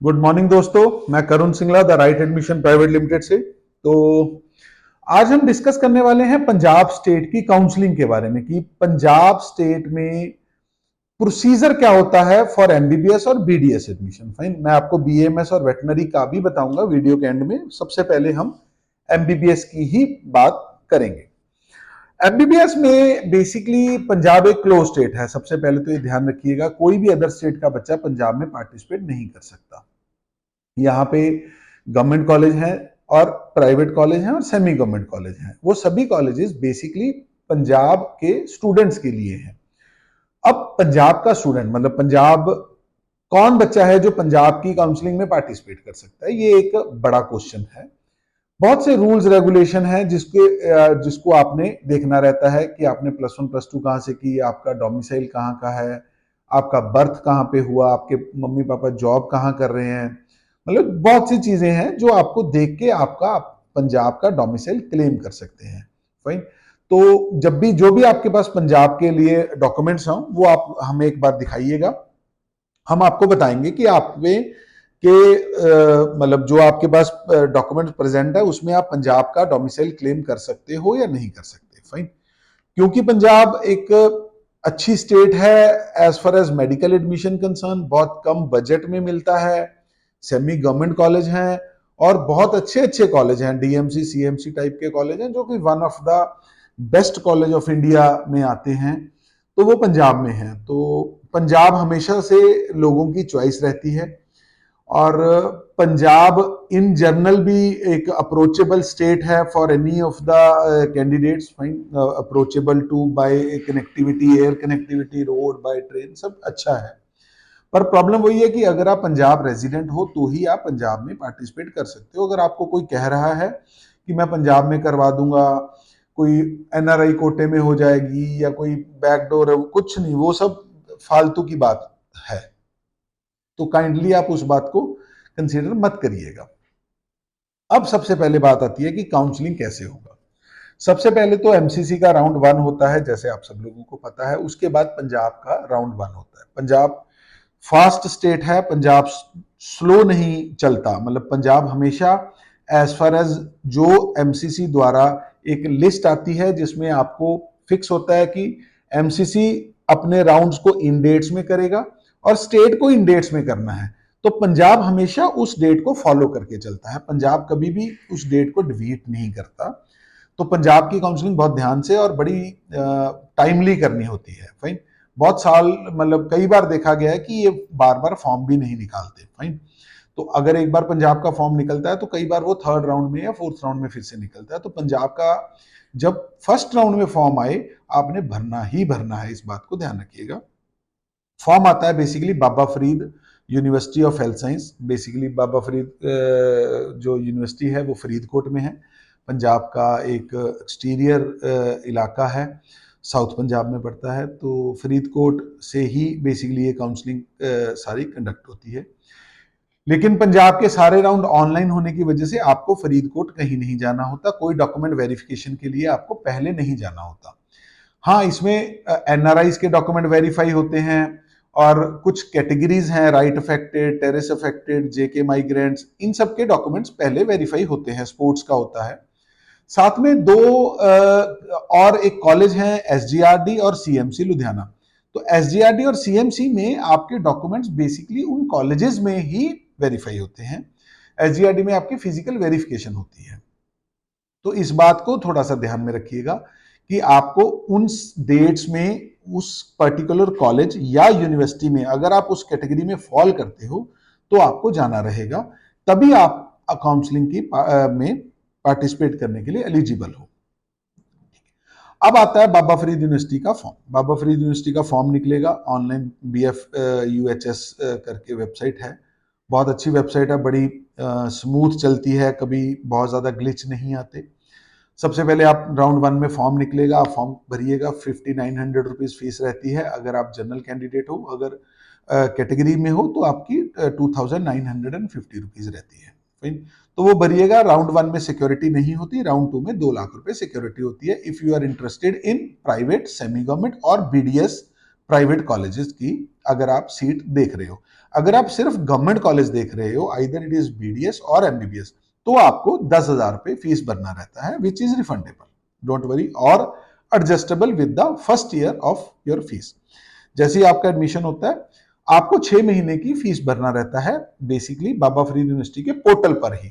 Good morning दोस्तों, मैं Karun Singla the right admission private limited से। तो आज हम डिस्कस करने वाले हैं पंजाब स्टेट की काउंसलिंग के बारे में कि पंजाब स्टेट में प्रोसीजर क्या होता है फॉर एमबीबीएस और बीडीएस एडमिशन। फाइन, मैं आपको बीएमएस और वेटनरी का भी बताऊंगा वीडियो के एंड में। सबसे पहले हम एमबीबीएस की ही बात करेंगे। एमबीबीएस में बेसिकली पंजाब एक क्लोज स्टेट है। सबसे पहले तो ये ध्यान रखिएगा, कोई भी अदर स्टेट का बच्चा पंजाब में पार्टिसिपेट नहीं कर सकता। यहाँ पे गवर्नमेंट कॉलेज हैं और प्राइवेट कॉलेज हैं और सेमी गवर्नमेंट कॉलेज हैं। वो सभी कॉलेजेस बेसिकली पंजाब के स्टूडेंट्स के लिए हैं। अब पंजाब का स्टूडेंट मतलब पंजाब कौन बच्चा है जो पंजाब की काउंसलिंग में पार्टिसिपेट कर सकता है, ये एक बड़ा क्वेश्चन है। बहुत से रूल्स रेगुलेशन है जिसको आपने देखना रहता है कि आपने प्लस वन प्लस टू कहाँ से की, आपका डोमिसाइल कहाँ का है, आपका बर्थ कहाँ पे हुआ, आपके मम्मी पापा जॉब कहाँ कर रहे हैं। मतलब बहुत सी चीजें हैं जो आपको देख के आपका पंजाब का डोमिसाइल क्लेम कर सकते हैं। फाइन, तो जब भी जो भी आपके पास पंजाब के लिए डॉक्यूमेंट्स हों वो आप हमें एक बार दिखाइएगा। हम आपको बताएंगे कि आप में के मतलब जो आपके पास डॉक्यूमेंट प्रेजेंट है उसमें आप पंजाब का डोमिसाइल क्लेम कर सकते हो या नहीं कर सकते। फाइन, क्योंकि पंजाब एक अच्छी स्टेट है as far as medical admission concern, बहुत कम बजट में मिलता है, सेमी गवर्नमेंट कॉलेज हैं और बहुत अच्छे अच्छे कॉलेज हैं, डीएमसी सीएमसी टाइप के कॉलेज हैं जो कि one of the best college of India में आते हैं, तो वो पंजाब में हैं। तो पंजाब हमेशा से लोगों की चॉइस रहती है और पंजाब इन जनरल भी एक अप्रोचेबल स्टेट है for any of the candidates. Fine, approachable to by connectivity, air connectivity, road, by train, सब अच्छा है। पर प्रॉब्लम वही है कि अगर आप पंजाब रेजिडेंट हो तो ही आप पंजाब में पार्टिसिपेट कर सकते हो। अगर आपको कोई कह रहा है कि मैं पंजाब में करवा दूंगा, कोई एनआरआई कोटे में हो जाएगी या कोई बैकडोर है, कुछ नहीं, वो सब फालतू की बात है। तो काइंडली आप उस बात को कंसीडर मत करिएगा। अब सबसे पहले बात आती है कि काउंसलिंग कैसे होगा। सबसे पहले तो एमसीसी का राउंड वन होता है, जैसे आप सब लोगों को पता है। उसके बाद पंजाब का राउंड वन होता है। पंजाब फास्ट स्टेट है, पंजाब स्लो नहीं चलता। मतलब पंजाब हमेशा एज फार एज जो एमसीसी द्वारा एक लिस्ट आती है जिसमें आपको फिक्स होता है कि एमसीसी अपने राउंड्स को इन डेट्स में करेगा और स्टेट को इन डेट्स में करना है, तो पंजाब हमेशा उस डेट को फॉलो करके चलता है। पंजाब कभी भी उस डेट को डिवीट नहीं करता। तो पंजाब की काउंसलिंग बहुत ध्यान से और बड़ी टाइमली करनी होती है। फाइन, बहुत साल मतलब कई बार देखा गया है कि ये बार बार फॉर्म भी नहीं निकालते। फाइन, तो अगर एक बार पंजाब का फॉर्म निकलता है तो कई बार वो थर्ड राउंड में या फोर्थ राउंड में फिर से निकलता है। तो पंजाब का जब फर्स्ट राउंड में फॉर्म आए आपने भरना ही भरना है, इस बात को ध्यान रखिएगा। फॉर्म आता है basically Baba Farid university of health science. Basically Baba Farid जो यूनिवर्सिटी है वो फरीदकोट में है। पंजाब का एक एक्सटीरियर इलाका है, साउथ पंजाब में पड़ता है। तो फरीदकोट से ही बेसिकली ये काउंसलिंग सारी कंडक्ट होती है। लेकिन पंजाब के सारे राउंड ऑनलाइन होने की वजह से आपको फरीदकोट कहीं नहीं जाना होता, कोई डॉक्यूमेंट वेरिफिकेशन के लिए आपको पहले नहीं जाना होता। हाँ, इसमें एनआरआईज के डॉक्यूमेंट वेरीफाई होते हैं और कुछ कैटेगरीज हैं, राइट अफेक्टेड, टेरेस अफेक्टेड, जेके माइग्रेंट्स, इन सब के डॉक्यूमेंट्स पहले वेरीफाई होते हैं। स्पोर्ट्स का होता है। साथ में दो और एक कॉलेज है एसजीआरडी और सीएमसी लुधियाना। तो एसजीआरडी और सीएमसी में आपके डॉक्यूमेंट्स बेसिकली उन कॉलेजेस में ही वेरीफाई होते हैं। एसजीआरडी में आपकी फिजिकल वेरिफिकेशन होती है। तो इस बात को थोड़ा सा ध्यान में रखिएगा कि आपको उन डेट्स में उस पर्टिकुलर कॉलेज या यूनिवर्सिटी में अगर आप उस कैटेगरी में फॉल करते हो तो आपको जाना रहेगा, तभी आप काउंसलिंग की में पार्टिसिपेट करने के लिए एलिजिबल हो। अब आता है बाबा फरीद यूनिवर्सिटी का फॉर्म। बाबा फरीद यूनिवर्सिटी का फॉर्म निकलेगा ऑनलाइन, BF UHS करके वेबसाइट है। बहुत अच्छी वेबसाइट है, बड़ी स्मूथ चलती है, कभी बहुत ज़्यादा ग्लिच नहीं आते। सबसे पहले आप राउंड वन में फॉर्म निकलेगा, आप फॉर्म भरिएगा। 5900 रुपीज़ फीस रहती है अगर आप जनरल कैंडिडेट हो। अगर कैटेगरी में हो तो आपकी 2950 रुपीज़ रहती है। फाइन, तो वो भरिएगा। राउंड वन में सिक्योरिटी नहीं होती, राउंड टू में 2 लाख रुपए सिक्योरिटी होती है if you are interested in private, semi government और बीडीएस प्राइवेट कॉलेजेस की अगर आप सीट देख रहे हो। अगर आप सिर्फ गवर्नमेंट कॉलेज देख रहे हो, आइदर इट इज बीडीएस और एमबीबीएस, तो आपको 10,000 रुपये फीस भरना रहता है, which is refundable, don't worry, और adjustable with the first year of your fees. जैसे ही आपका एडमिशन होता है, आपको 6 महीने की फीस भरना रहता है, बेसिकली बाबा फरीद यूनिवर्सिटी के पोर्टल पर ही।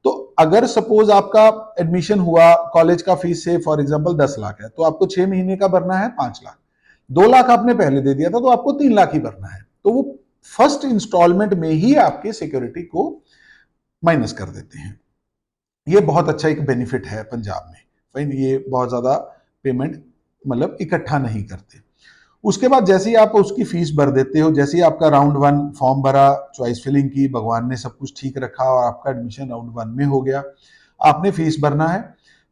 तो अगर सपोज आपका एडमिशन हुआ, कॉलेज का फीस से फॉर एग्जांपल 10 लाख है, तो आपको 6 महीने का भरना है 5 लाख। 2 लाख आपने पहले दे दिया था, तो आपको 3 लाख ही भरना है। तो वो फर्स्ट इंस्टॉलमेंट में ही आपके सिक्योरिटी को माइनस कर देते हैं। ये बहुत अच्छा एक बेनिफिट है पंजाब में। फाइन, ये बहुत ज्यादा पेमेंट मतलब इकट्ठा नहीं करते। उसके बाद जैसे ही आप उसकी फीस भर देते हो, जैसे ही आपका राउंड 1 फॉर्म भरा, चॉइस फिलिंग की, भगवान ने सब कुछ ठीक रखा और आपका एडमिशन राउंड 1 में हो गया, आपने फीस भरना है।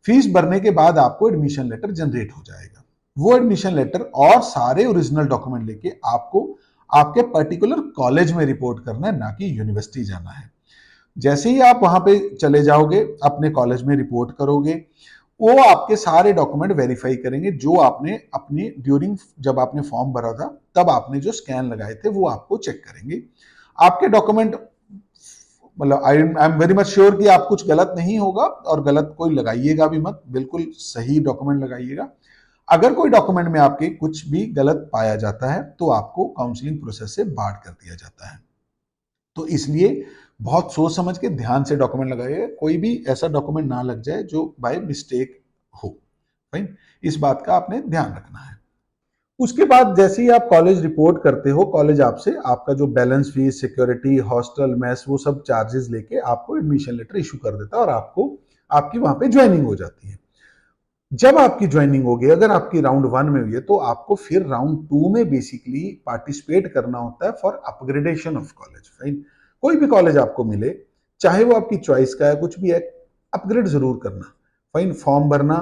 फीस भरने के बाद आपको एडमिशन लेटर जनरेट हो जाएगा। वो एडमिशन लेटर और सारे ओरिजिनल डॉक्यूमेंट लेके आपको आपके पर्टिकुलर कॉलेज में रिपोर्ट करना है, ना कि यूनिवर्सिटी जाना है। जैसे ही आप वहां पे चले जाओगे, अपने कॉलेज में रिपोर्ट करोगे, वो आपके सारे डॉक्यूमेंट वेरीफाई करेंगे जो आपने अपनी ड्यूरिंग जब आपने फॉर्म भरा था तब आपने जो स्कैन लगाए थे वो आपको चेक करेंगे। आपके डॉक्यूमेंट मतलब I am very much sure कि आप कुछ गलत नहीं होगा, और गलत कोई लगाइएगा भी मत, बिल्कुल सही डॉक्यूमेंट लगाइएगा। अगर कोई डॉक्यूमेंट में आपके कुछ भी गलत पाया जाता है तो आपको काउंसलिंग प्रोसेस से बाहर कर दिया जाता है। तो इसलिए बहुत सोच समझ के ध्यान से डॉक्यूमेंट लगाइए, कोई भी ऐसा डॉक्यूमेंट ना लग जाए जो बाय मिस्टेक हो। फाइन, इस बात का आपने ध्यान रखना है। उसके बाद जैसे ही आप कॉलेज रिपोर्ट करते हो, कॉलेज आपसे आपका जो balance fees, security, hostel, mess, वो सब चार्जेस लेके आपको एडमिशन लेटर इशू कर देता है और आपको आपकी वहां पे ज्वाइनिंग हो जाती है। जब आपकी ज्वाइनिंग होगी, अगर आपकी राउंड 1 में हुई है, तो आपको फिर राउंड 2 में बेसिकली पार्टिसिपेट करना होता है for upgradation of college. Fine, कोई भी कॉलेज आपको मिले, चाहे वो आपकी चॉइस का है, कुछ भी है, अपग्रेड जरूर करना। फाइन, फॉर्म भरना,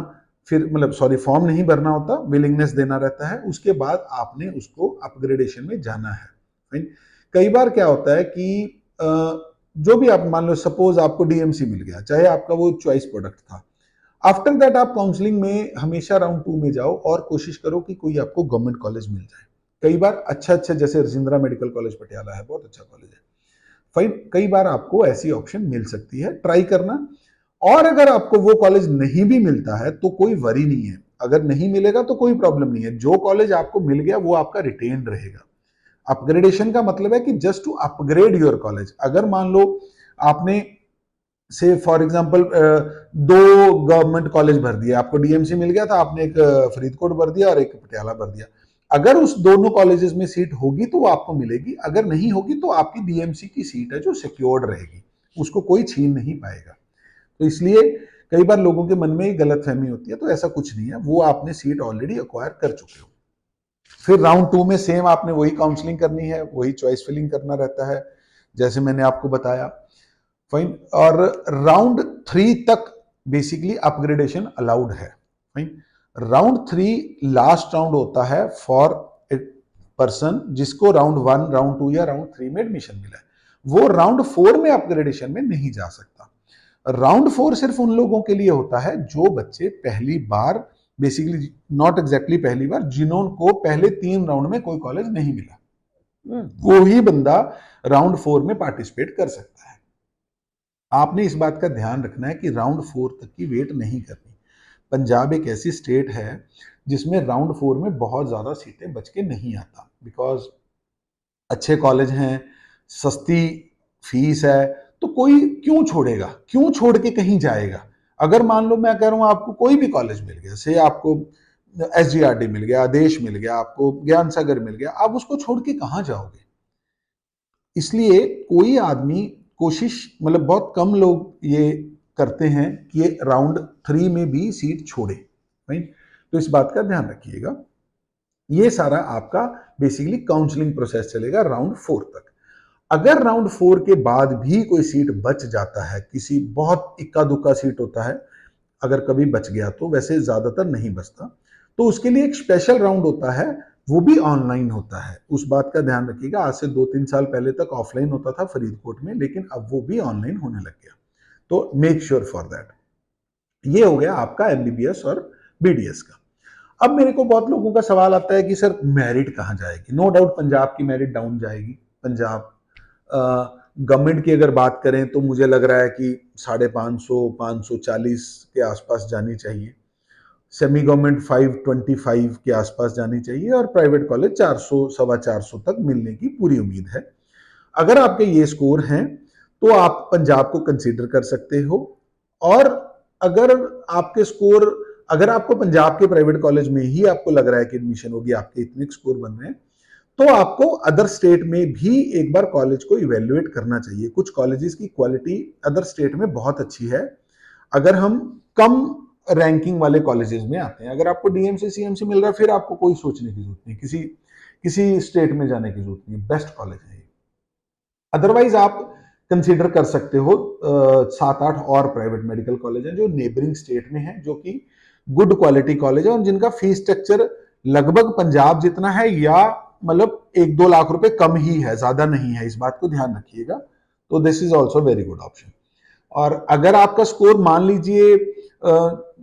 फिर मतलब सॉरी फॉर्म नहीं भरना होता, विलिंगनेस देना रहता है, उसके बाद आपने उसको अपग्रेडेशन में जाना है। फाइन, कई बार क्या होता है कि जो भी आप मान लो, सपोज आपको डीएमसी मिल गया, चाहे आपका वो चॉइस प्रोडक्ट था, आफ्टर दैट आप काउंसलिंग में हमेशा राउंड 2 में जाओ और कोशिश करो कि कोई आपको गवर्नमेंट कॉलेज मिल जाए। कई बार अच्छा अच्छा, जैसे रजिंद्रा मेडिकल कॉलेज पटियाला है, बहुत अच्छा कॉलेज है। फाइन, कई बार आपको ऐसी ऑप्शन मिल सकती है, ट्राई करना। और अगर आपको वो कॉलेज नहीं भी मिलता है तो कोई वरी नहीं है, अगर नहीं मिलेगा तो कोई प्रॉब्लम नहीं है, जो कॉलेज आपको मिल गया वो आपका रिटेन रहेगा। अपग्रेडेशन का मतलब है कि just to upgrade your college. अगर मान लो आपने से फॉर एग्जांपल 2 गवर्नमेंट कॉलेज भर दिया, आपको डीएमसी मिल गया था, आपने एक फरीदकोट भर दिया और एक पटियाला भर दिया, अगर उस दोनों कॉलेजेस में सीट होगी तो वो आपको मिलेगी, अगर नहीं होगी तो आपकी डीएमसी की सीट है जो सिक्योर्ड रहेगी, उसको कोई छीन नहीं पाएगा। तो इसलिए कई बार लोगों के मन में गलत फहमी होती है, तो ऐसा कुछ नहीं है, वो आपने सीट ऑलरेडी अक्वायर कर चुके हो। फिर राउंड 2 में सेम आपने वही काउंसलिंग करनी है, वही चॉइस फिलिंग करना रहता है, जैसे मैंने आपको बताया। फाइन, और राउंड 3 तक बेसिकली अपग्रेडेशन अलाउड है। फाइन, राउंड 3 लास्ट राउंड होता है फॉर ए पर्सन जिसको राउंड 1, राउंड 2 या राउंड 3 में एडमिशन मिला है, वो राउंड 4 में अपग्रेडेशन में नहीं जा सकता। राउंड 4 सिर्फ उन लोगों के लिए होता है जो बच्चे पहली बार, बेसिकली नॉट एग्जैक्टली पहली बार, जिन्होंने पहले 3 राउंड में कोई कॉलेज नहीं मिला, वो ही बंदा राउंड 4 में पार्टिसिपेट कर सकता है। आपने इस बात का ध्यान रखना है कि राउंड 4 तक की वेट नहीं करनी। पंजाब एक ऐसी स्टेट है जिसमें राउंड 4 में बहुत ज़्यादा सीटें बच के नहीं आता, बिकॉज अच्छे कॉलेज हैं, सस्ती फीस है, तो कोई क्यों छोड़ेगा, क्यों छोड़ के कहीं जाएगा। अगर मान लो मैं कह रहा हूँ आपको कोई भी कॉलेज मिल गया, से आपको एसजीआरडी मिल गया, आदेश मिल गया, आपको ज्ञान सागर मिल गया, आप उसको छोड़ के कहाँ जाओगे। इसलिए कोई आदमी कोशिश, मतलब बहुत कम लोग ये करते हैं कि ये राउंड 3 में भी सीट छोड़े। राइट, तो इस बात का ध्यान रखिएगा। ये सारा आपका बेसिकली काउंसलिंग प्रोसेस चलेगा राउंड 4 तक। अगर राउंड 4 के बाद भी कोई सीट बच जाता है, किसी बहुत इक्का दुक्का सीट होता है, अगर कभी बच गया तो, वैसे ज्यादातर नहीं बचता, तो उसके लिए एक स्पेशल राउंड होता है, वो भी ऑनलाइन होता है। उस बात का ध्यान रखिएगा, आज से 2-3 साल पहले तक ऑफलाइन होता था फरीदकोट में, लेकिन अब वो भी ऑनलाइन होने लग गया, तो मेक श्योर फॉर दैट। ये हो गया आपका एमबीबीएस और बीडीएस का। अब मेरे को बहुत लोगों का सवाल आता है कि सर मेरिट कहाँ जाएगी। नो डाउट पंजाब की मेरिट डाउन जाएगी। पंजाब गवर्नमेंट की अगर बात करें तो मुझे लग रहा है कि 550 540 के आसपास जानी चाहिए। सेमी गवर्नमेंट 525 के आसपास जानी चाहिए और प्राइवेट कॉलेज 400 450 तक मिलने की पूरी उम्मीद है। अगर आपके ये स्कोर हैं तो आप पंजाब को कंसीडर कर सकते हो। और अगर आपके स्कोर, अगर आपको पंजाब के प्राइवेट कॉलेज में ही आपको लग रहा है कि एडमिशन होगी, आपके इतने स्कोर बन रहे हैं, तो आपको अदर स्टेट में भी एक बार कॉलेज को इवेल्युएट करना चाहिए। कुछ कॉलेजेस की क्वालिटी अदर स्टेट में बहुत अच्छी है। अगर हम कम रैंकिंग वाले कॉलेजेस में आते हैं, अगर आपको डीएमसी सीएमसी मिल रहा है, फिर आपको कोई सोचने की जरूरत नहीं, किसी किसी स्टेट में जाने की जरूरत नहीं, बेस्ट कॉलेज है। अदरवाइज आप कंसीडर कर सकते हो 7-8 और प्राइवेट मेडिकल कॉलेज हैं जो नेबरिंग स्टेट में है, जो कि गुड क्वालिटी कॉलेज है और जिनका फीस स्ट्रक्चर लगभग पंजाब जितना है, या मतलब 1-2 लाख रुपए कम ही है, ज्यादा नहीं है। इस बात को ध्यान रखिएगा। तो this is also very good option. और अगर आपका स्कोर मान लीजिए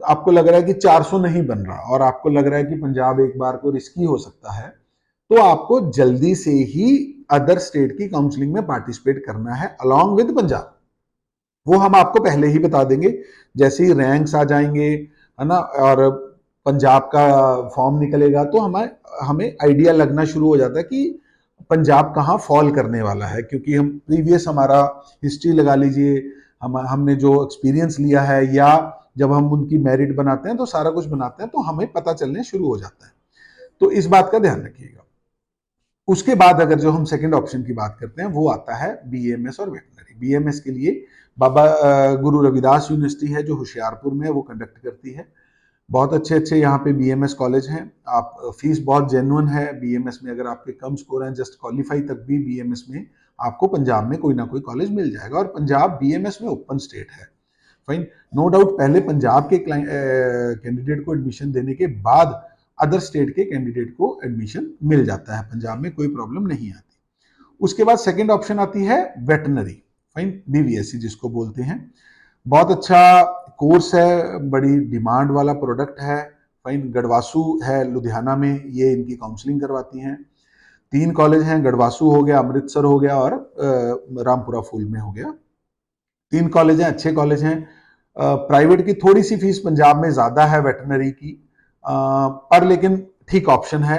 आपको लग रहा है कि 400 नहीं बन रहा और आपको लग रहा है कि पंजाब एक बार को रिस्की हो सकता है, तो आपको जल्दी से ही अदर स्टेट की काउंसलिंग में पार्टिसिपेट करना है अलोंग विद पंजाब। वो हम आपको पहले ही बता देंगे, जैसे ही रैंक्स आ जाएंगे, है ना, और पंजाब का फॉर्म निकलेगा, तो हमें हमें आइडिया लगना शुरू हो जाता है कि पंजाब कहाँ फॉल करने वाला है। क्योंकि हम प्रीवियस हमारा हिस्ट्री लगा लीजिए, हमने जो एक्सपीरियंस लिया है, या जब हम उनकी मेरिट बनाते हैं तो सारा कुछ बनाते हैं, तो हमें पता चलने शुरू हो जाता है। तो इस बात का ध्यान रखिएगा। उसके बाद अगर जो हम सेकंड ऑप्शन की बात करते हैं, वो आता है बीएमएस और वेटनरी। बीएमएस के लिए बाबा गुरु रविदास यूनिवर्सिटी है जो होशियारपुर में है, वो कंडक्ट करती है। बहुत अच्छे अच्छे यहाँ पे बीएमएस कॉलेज हैं। आप फीस बहुत जेन्युइन है बीएमएस में। अगर आपके कम स्कोर हैं, जस्ट क्वालिफाई तक भी बीएमएस में आपको पंजाब में कोई ना कोई कॉलेज मिल जाएगा। और पंजाब बीएमएस में ओपन स्टेट है। फाइन, नो डाउट पहले पंजाब के कैंडिडेट को एडमिशन देने के बाद अदर स्टेट के कैंडिडेट को एडमिशन मिल जाता है। पंजाब में कोई प्रॉब्लम नहीं आती। उसके बाद सेकंड ऑप्शन आती है वेटनरी, फाइन, बीवीएससी जिसको बोलते हैं। बहुत अच्छा कोर्स है, बड़ी डिमांड वाला प्रोडक्ट है। फाइन, गढ़वासू है लुधियाना में, ये इनकी काउंसलिंग करवाती हैं। 3 कॉलेज हैं, गढ़वासू हो गया, अमृतसर हो गया और रामपुरा फूल में हो गया। 3 कॉलेज हैं, अच्छे कॉलेज हैं। प्राइवेट की थोड़ी सी फीस पंजाब में ज्यादा है वेटनरी की, पर लेकिन ठीक ऑप्शन है।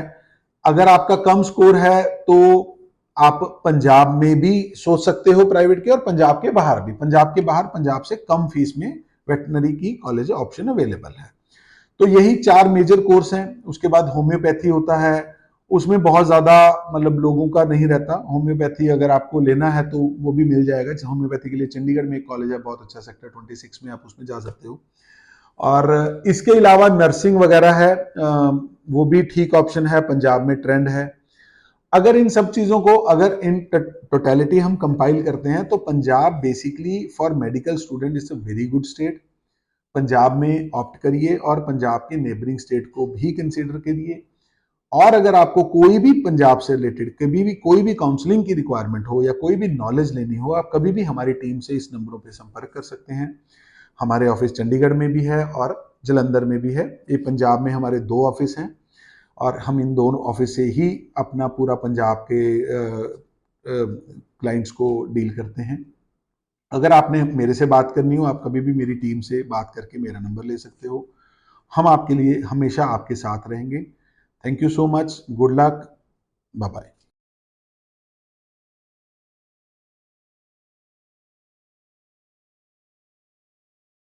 अगर आपका कम स्कोर है तो आप पंजाब में भी सोच सकते हो प्राइवेट के, और पंजाब के बाहर भी। पंजाब के बाहर पंजाब से कम फीस में वेटनरी की कॉलेज ऑप्शन अवेलेबल है। तो यही 4 मेजर कोर्स हैं। उसके बाद होम्योपैथी होता है, उसमें बहुत ज्यादा मतलब लोगों का नहीं रहता। होम्योपैथी अगर आपको लेना है तो वो भी मिल जाएगा। होम्योपैथी के लिए चंडीगढ़ में एक कॉलेज है बहुत अच्छा, सेक्टर 26 में, आप उसमें जा सकते हो। और इसके अलावा नर्सिंग वगैरह है, वो भी ठीक ऑप्शन है, पंजाब में ट्रेंड है। अगर इन सब चीजों को, अगर इन टोटलिटी हम कंपाइल करते हैं, तो Punjab basically for medical student is a very good state. Punjab में ऑप्ट करिए और पंजाब के नेबरिंग स्टेट को भी कंसीडर करिए। और अगर आपको कोई भी पंजाब से रिलेटेड कभी भी कोई भी काउंसलिंग की रिक्वायरमेंट हो या कोई भी नॉलेज लेनी हो, आप कभी भी हमारी टीम से इस नंबरों पर संपर्क कर सकते हैं। हमारे ऑफिस चंडीगढ़ में भी है और जलंधर में भी है। ये पंजाब में हमारे 2 ऑफिस हैं और हम इन दोनों ऑफिस से ही अपना पूरा पंजाब के क्लाइंट्स को डील करते हैं। अगर आपने मेरे से बात करनी हो, आप कभी भी मेरी टीम से बात करके मेरा नंबर ले सकते हो। हम आपके लिए हमेशा आपके साथ रहेंगे। Thank you so much, good luck, bye bye.